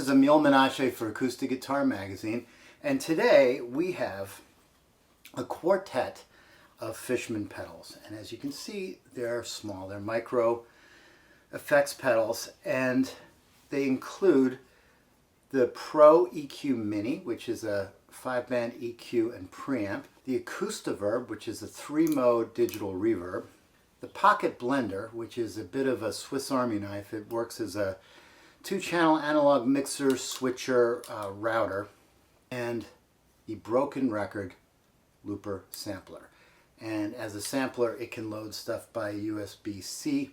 is Emile Menasché for Acoustic Guitar Magazine, and today we have a quartet of Fishman pedals. And as you can see, they're small. They're micro effects pedals, and they include the Pro EQ Mini, which is a 5-band EQ and preamp, the AcoustiVerb, which is a 3-mode digital reverb, the Pocket Blender, which is a bit of a Swiss Army knife. It works as a 2-channel analog mixer, switcher, router, and the Broken Record looper sampler. And as a sampler, it can load stuff by USB-C,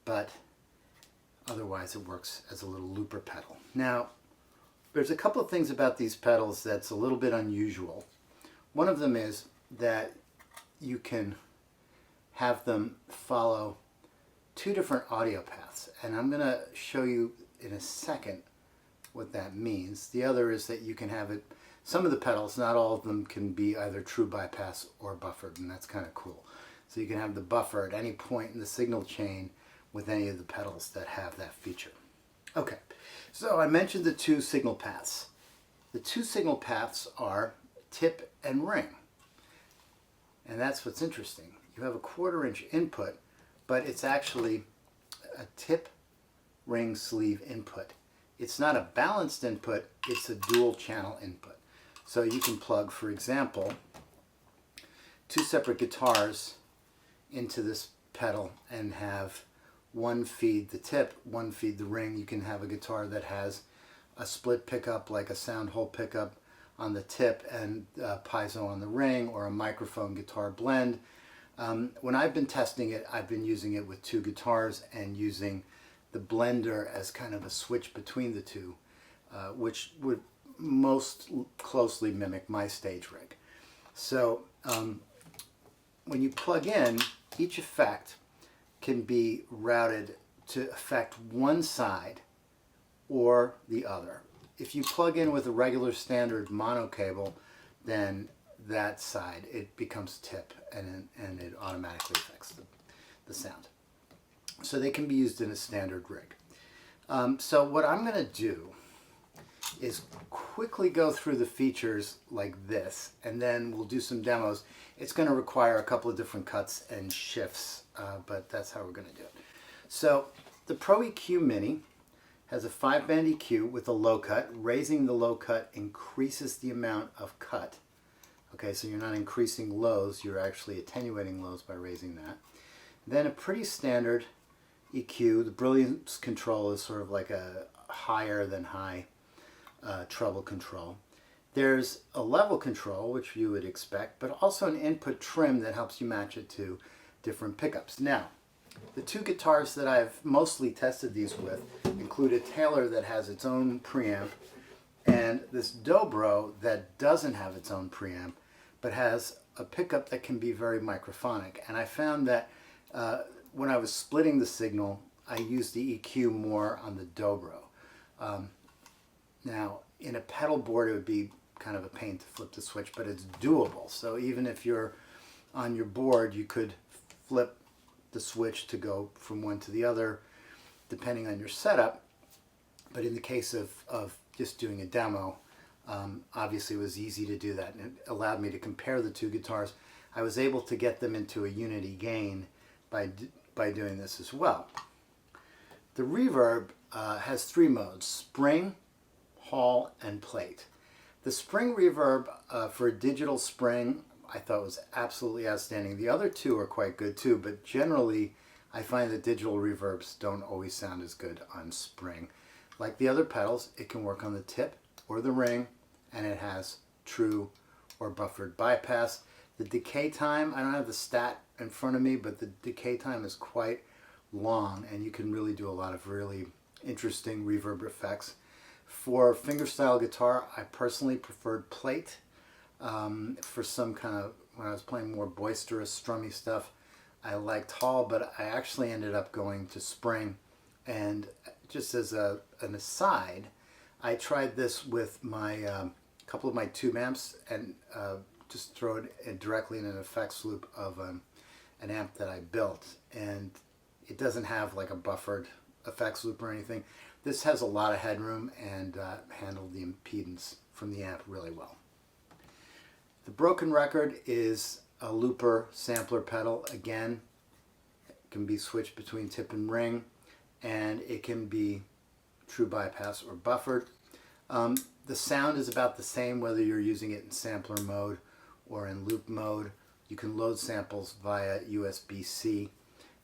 but otherwise it works as a little looper pedal. Now, there's a couple of things about these pedals that's a little bit unusual. One of them is that you can have them follow 2 different audio paths, and I'm going to show you in a second what that means. The other is that you can have it, some of the pedals, not all of them, can be either true bypass or buffered, and that's kind of cool. So you can have the buffer at any point in the signal chain with any of the pedals that have that feature. Okay, so I mentioned the 2 signal paths. The 2 signal paths are tip and ring, and that's what's interesting. You have a 1/4-inch input, but it's actually a tip ring sleeve input. It's not a balanced input, it's a dual channel input. So you can plug, for example, 2 separate guitars into this pedal and have one feed the tip, one feed the ring. You can have a guitar that has a split pickup, like a sound hole pickup on the tip and piezo on the ring, or a microphone guitar blend. When I've been testing it, I've been using it with 2 guitars and using the blender as kind of a switch between the 2, which would most closely mimic my stage rig. So when you plug in, each effect can be routed to affect one side or the other. If you plug in with a regular standard mono cable, then that side, it becomes tip, and it automatically affects the sound. So they can be used in a standard rig. So what I'm going to do is quickly go through the features like this, and then we'll do some demos. It's going to require a couple of different cuts and shifts, but that's how we're going to do it. So the Pro EQ Mini has a 5-band EQ with a low cut. Raising the low cut increases the amount of cut. Okay, so you're not increasing lows, you're actually attenuating lows by raising that. Then a pretty standard EQ. The brilliance control is sort of like a higher than high treble control. There's a level control, which you would expect, but also an input trim that helps you match it to different pickups. Now, the 2 guitars that I've mostly tested these with include a Taylor that has its own preamp, and this Dobro that doesn't have its own preamp, but has a pickup that can be very microphonic. And I found that when I was splitting the signal, I used the EQ more on the Dobro. Now, in a pedal board, it would be kind of a pain to flip the switch, but it's doable. So even if you're on your board, you could flip the switch to go from one to the other, depending on your setup. But in the case of just doing a demo, obviously it was easy to do that, and it allowed me to compare the 2 guitars. I was able to get them into a unity gain by doing this as well. The reverb has 3 modes: spring, hall, and plate. The spring reverb for a digital spring I thought was absolutely outstanding. The other 2 are quite good too, but generally I find that digital reverbs don't always sound as good on spring. Like the other pedals, it can work on the tip or the ring, and it has true or buffered bypass. The decay time, I don't have the stat in front of me, but the decay time is quite long, and you can really do a lot of really interesting reverb effects. For fingerstyle guitar, I personally preferred plate. For some kind of, when I was playing more boisterous, strummy stuff, I liked hall, but I actually ended up going to spring. And just as an aside, I tried this with my couple of my tube amps, and just throw it directly in an effects loop of an amp that I built, and it doesn't have like a buffered effects loop or anything. This has a lot of headroom and handled the impedance from the amp really well. The broken record is a looper sampler pedal. Again, it can be switched between tip and ring, and it can be true bypass or buffered. The sound is about the same whether you're using it in sampler mode or in loop mode. You can load samples via USB-C.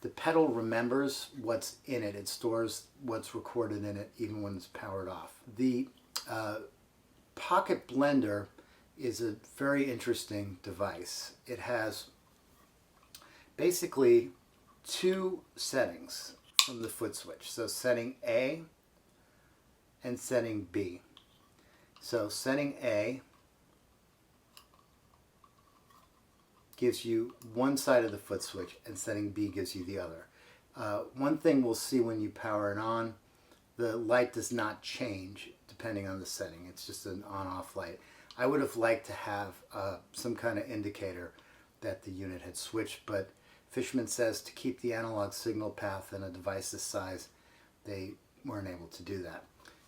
The pedal remembers what's in it. It stores what's recorded in it even when it's powered off. The Pocket Blender is a very interesting device. It has basically two settings from the foot switch. So setting A and setting B. So setting A gives you one side of the foot switch and setting B gives you the other. One thing we'll see when you power it on, the light does not change depending on the setting. It's just an on-off light. I would have liked to have some kind of indicator that the unit had switched, but Fishman says to keep the analog signal path in a device this size, they weren't able to do that.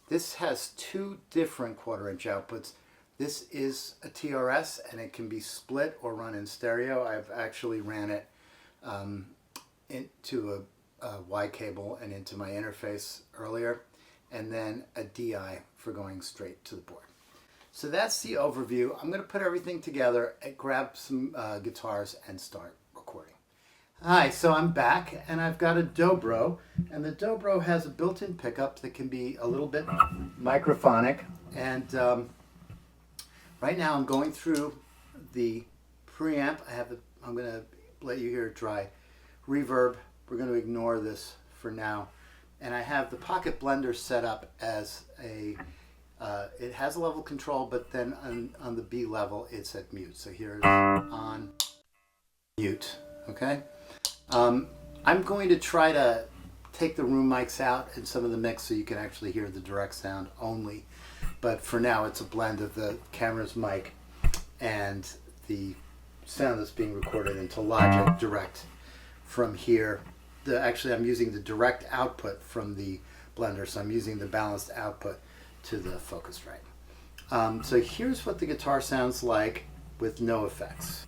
This has two different quarter-inch outputs. This is a TRS and it can be split or run in stereo. I've actually ran it into a Y cable and into my interface earlier, and then a DI for going straight to the board. So that's the overview. I'm going to put everything together and grab some guitars and start recording. Hi, so I'm back and I've got a Dobro, and the Dobro has a built-in pickup that can be a little bit microphonic, and right now I'm going through the preamp. I'm going to let you hear it dry. Reverb, we're going to ignore this for now. And I have the Pocket Blender set up as a, it has a level control, but then on the B level it's at mute. So here's on mute, okay? I'm going to try to take the room mics out in some of the mix so you can actually hear the direct sound only. But for now, it's a blend of the camera's mic and the sound that's being recorded into Logic direct from here. Actually, I'm using the direct output from the blender, so I'm using the balanced output to the Focusrite. So here's what the guitar sounds like with no effects.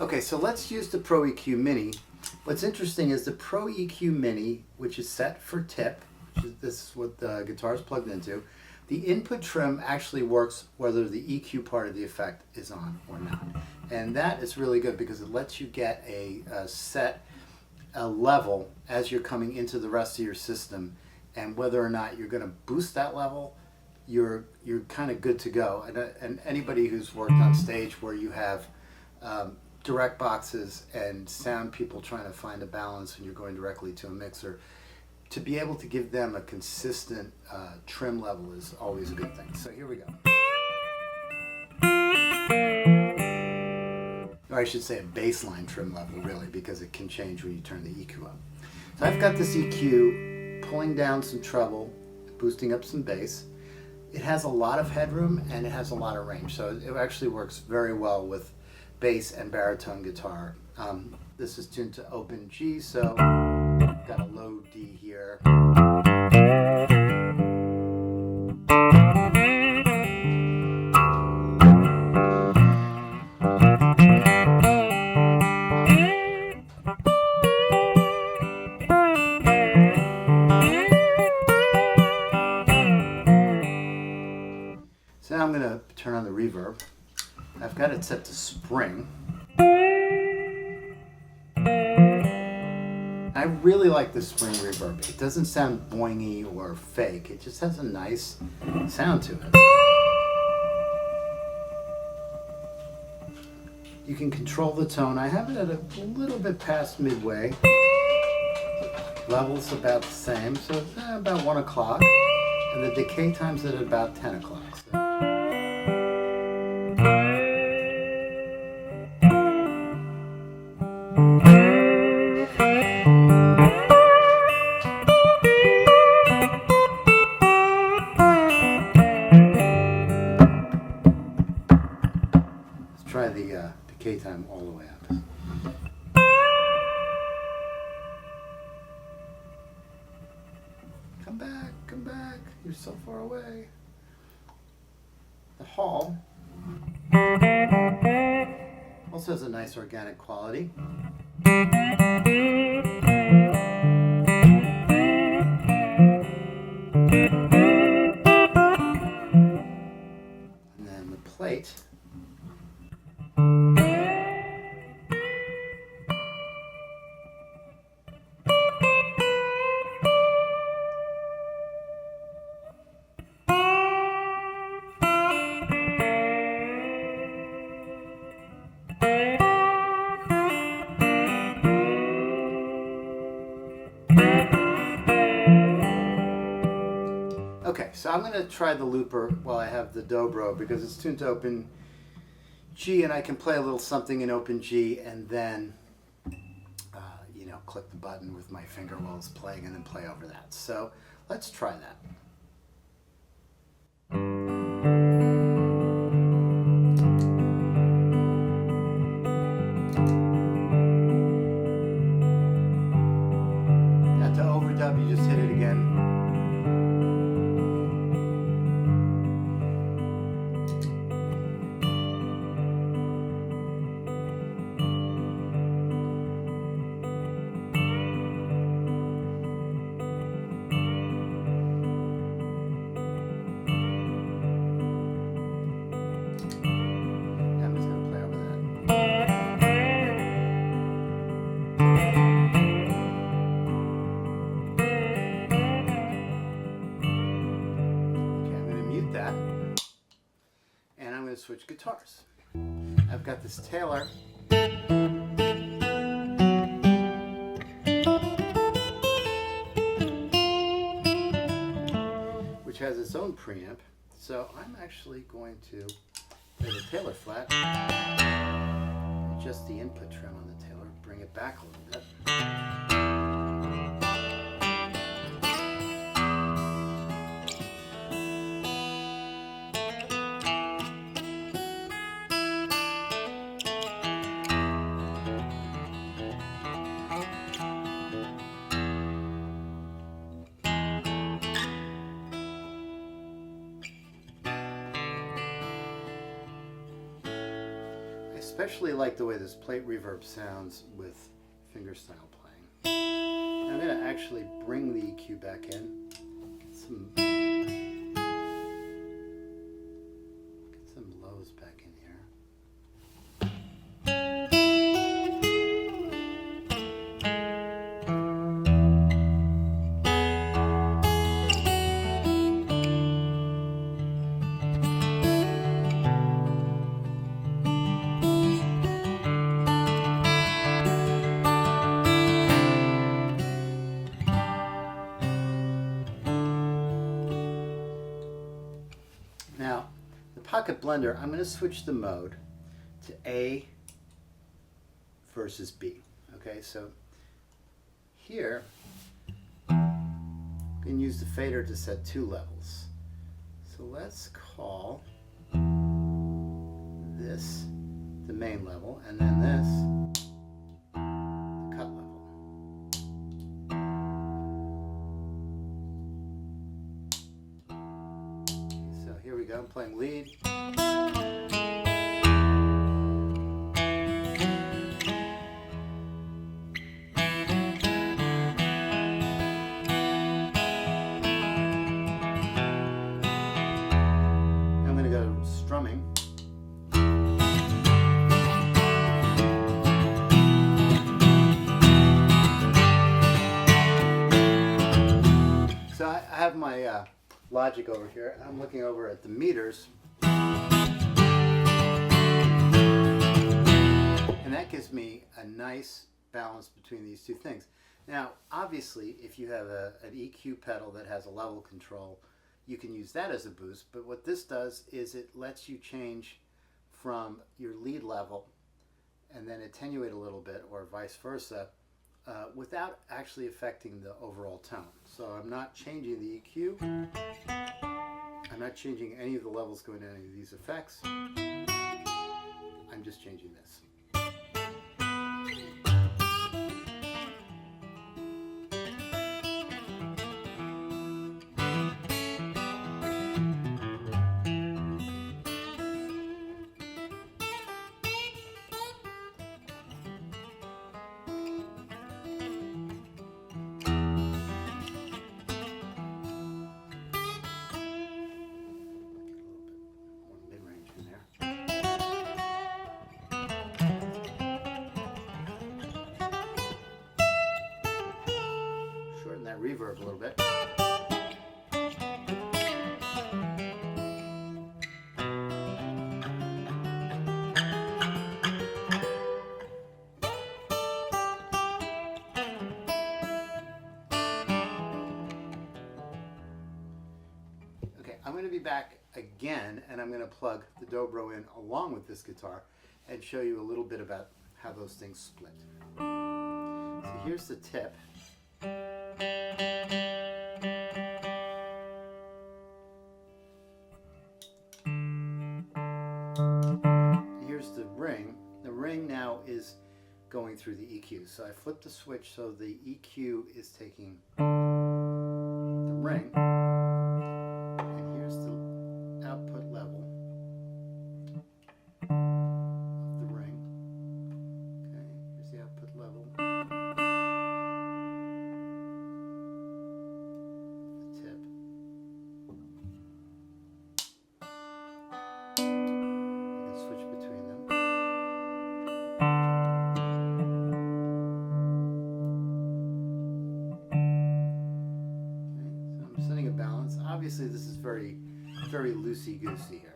Okay, so let's use the Pro EQ Mini. What's interesting is the Pro EQ Mini, which is set for tip, this is what the guitar is plugged into, the input trim actually works whether the EQ part of the effect is on or not. And that is really good because it lets you get a set level as you're coming into the rest of your system, and whether or not you're going to boost that level, you're kind of good to go. And anybody who's worked on stage where you have direct boxes and sound people trying to find a balance when you're going directly to a mixer, to be able to give them a consistent trim level is always a good thing. So here we go. Or I should say a baseline trim level, really, because it can change when you turn the EQ up. So I've got this EQ pulling down some treble, boosting up some bass. It has a lot of headroom and it has a lot of range, so it actually works very well with bass and baritone guitar. This is tuned to open G, so I've got a low D here. So now I'm going to turn on the reverb. I've got it set to spring. I really like the spring reverb. It doesn't sound boingy or fake. It just has a nice sound to it. You can control the tone. I have it at a little bit past midway. Level's about the same, so it's about 1 o'clock. And the decay time's at about 10 o'clock. So. K time all the way up. Come back, you're so far away. The hall also has a nice organic quality. And then the plate. Okay, so I'm going to try the looper while I have the Dobro because it's tuned to open G, and I can play a little something in open G and then, you know, click the button with my finger while it's playing and then play over that. So let's try that. Now to overdub, you just hit it again. Switch guitars. I've got this Taylor, which has its own preamp, so I'm actually going to play the Taylor flat, adjust the input trim on the Taylor, bring it back a little bit. I especially like the way this plate reverb sounds with fingerstyle playing. I'm going to actually bring the EQ back in, get some lows back in here. Now, the Pocket Blender, I'm going to switch the mode to A versus B. Okay, so here, you can use the fader to set 2 levels. So let's call this the main level, and then this the cut level. Here we go, I'm playing lead. I'm going to go to strumming. So I have my Logic over here. I'm looking over at the meters, and that gives me a nice balance between these two things. Now, obviously, if you have an EQ pedal that has a level control, you can use that as a boost, but what this does is it lets you change from your lead level and then attenuate a little bit, or vice versa, without actually affecting the overall tone. So I'm not changing the EQ. I'm not changing any of the levels going to any of these effects. I'm just changing this. That reverb a little bit. Okay, I'm going to be back again, and I'm going to plug the Dobro in along with this guitar and show you a little bit about how those things split. So here's the tip. Here's the ring. The ring now is going through the EQ. So I flip the switch so the EQ is taking the ring. And here's the output level of the ring. Okay, here's the output level. Obviously, this is very loosey-goosey here.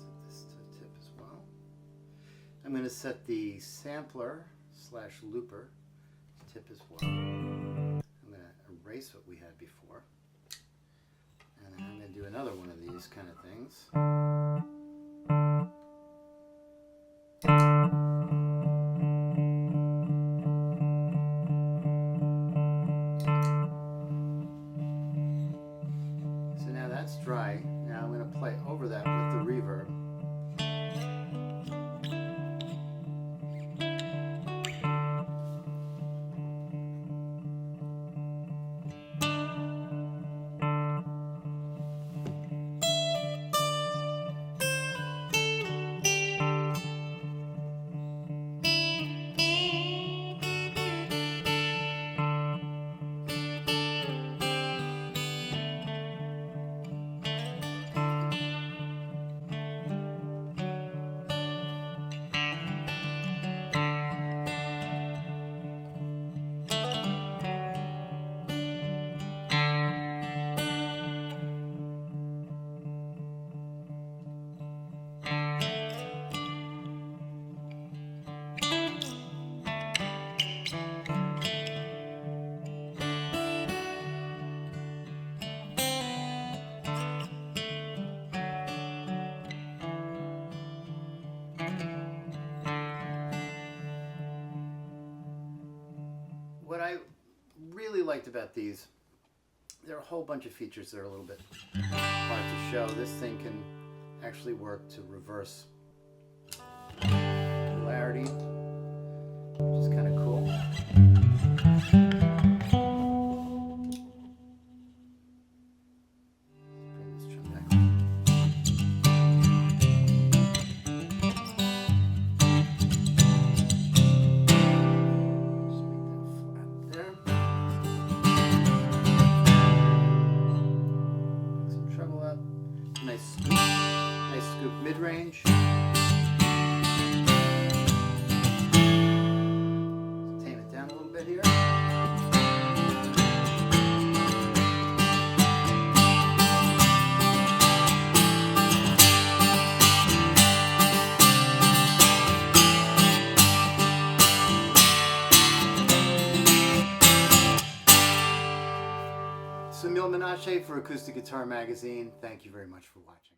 Set this to tip as well. I'm going to set the sampler / looper to tip as well. I'm going to erase what we had before. And then I'm going to do another one of these kind of things. So now that's dry. Now I'm going to play over that with the reverb. What I really liked about these, there are a whole bunch of features that are a little bit hard to show. This thing can actually work to reverse polarity, which is kind of cool. Bring this trim back. Nice scoop mid-range. Tame it down a little bit here. Emile Menasché for Acoustic Guitar Magazine. Thank you very much for watching.